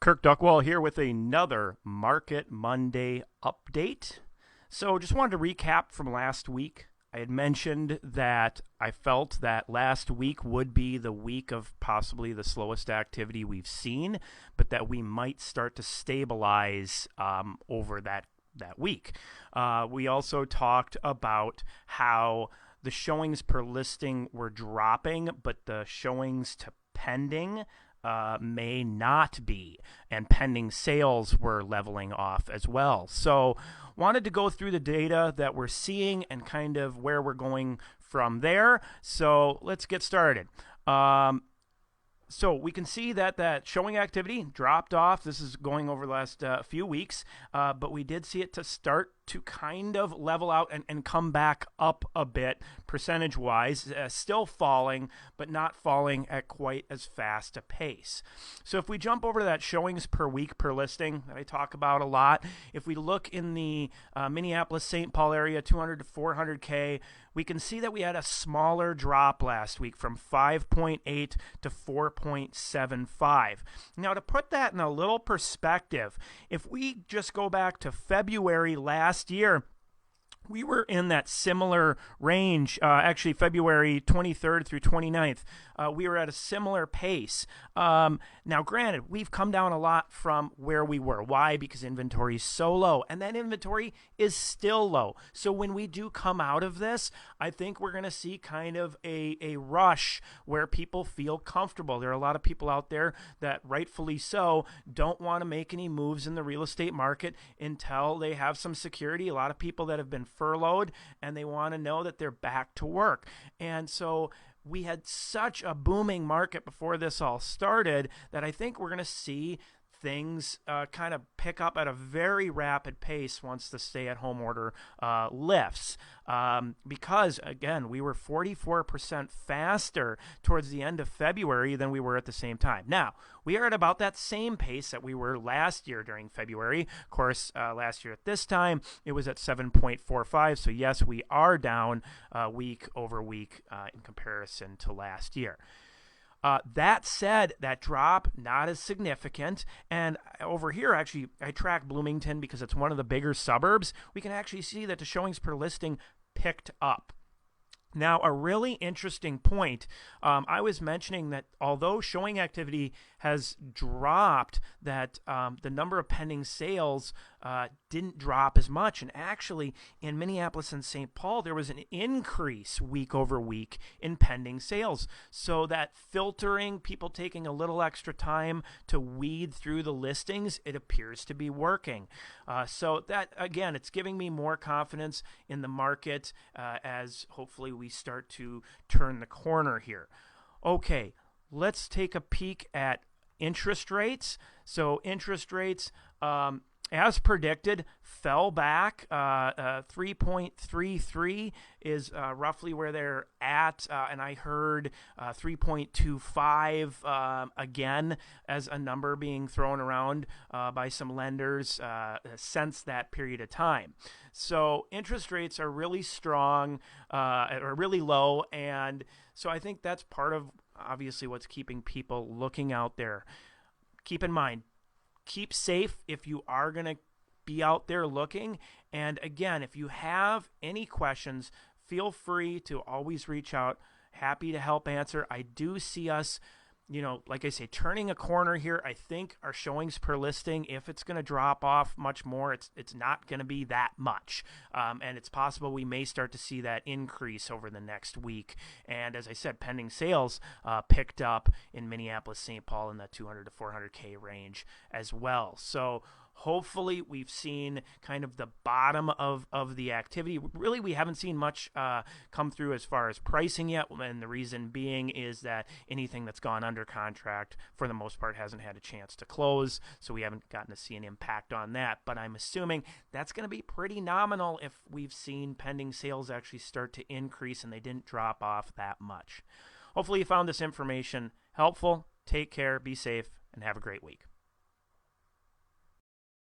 Kirk Duckwall here with another Market Monday update. So just wanted to recap from last week. I had mentioned that I felt that last week would be the week of possibly the slowest activity we've seen, but that we might start to stabilize over that week. We also talked about how the showings per listing were dropping, but the showings to pending may not be, and pending sales were leveling off as well. So wanted to go through the data that we're seeing and kind of where we're going from there. So let's get started. So we can see that showing activity dropped off. This is going over the last few weeks, but we did see it to start to kind of level out and come back up a bit percentage-wise, still falling, but not falling at quite as fast a pace. So if we jump over to that showings per week per listing that I talk about a lot, if we look in the Minneapolis-St. Paul area, 200 to 400K, we can see that we had a smaller drop last week from 5.8 to 4.75. Now, to put that in a little perspective, if we just go back to February last year, we were in that similar range, actually February 23rd through 29th. We were at a similar pace. Now, granted, we've come down a lot from where we were. Why? Because inventory is so low, and that inventory is still low. So when we do come out of this, I think we're going to see kind of a rush where people feel comfortable. There are a lot of people out there that, rightfully so, don't want to make any moves in the real estate market until they have some security. A lot of people that have been furloughed, and they want to know that they're back to work. And so we had such a booming market before this all started that I think we're going to see things kind of pick up at a very rapid pace once the stay-at-home order lifts. Because, again, we were 44% faster towards the end of February than we were at the same time. Now, we are at about that same pace that we were last year during February. Of course, last year at this time, it was at 7.45. So, yes, we are down week over week in comparison to last year. That said, that drop, not as significant. And over here, actually, I track Bloomington because it's one of the bigger suburbs. We can actually see that the showings per listing picked up. Now, a really interesting point, I was mentioning that although showing activity has dropped, that the number of pending sales didn't drop as much. And actually, in Minneapolis and St. Paul, there was an increase week over week in pending sales. So that filtering, people taking a little extra time to weed through the listings, it appears to be working. So that, again, it's giving me more confidence in the market as hopefully we start to turn the corner here. Okay, let's take a peek at interest rates. So interest rates, as predicted, fell back. 3.33 is roughly where they're at, and I heard 3.25 again as a number being thrown around by some lenders since that period of time. So interest rates are really strong, or really low, and so I think that's part of obviously what's keeping people looking out there. Keep in mind, keep safe if you are going to be out there looking. And again, if you have any questions, feel free to always reach out. Happy to help answer. I do see us, like I say, turning a corner here. I think our showings per listing, if it's going to drop off much more, it's not going to be that much. And it's possible we may start to see that increase over the next week. And as I said, pending sales picked up in Minneapolis, St. Paul in that 200 to 400K range as well. So hopefully we've seen kind of the bottom of the activity. Really, we haven't seen much come through as far as pricing yet, and the reason being is that anything that's gone under contract, for the most part, hasn't had a chance to close, so we haven't gotten to see an impact on that. But I'm assuming that's going to be pretty nominal if we've seen pending sales actually start to increase and they didn't drop off that much. Hopefully you found this information helpful. Take care, be safe, and have a great week.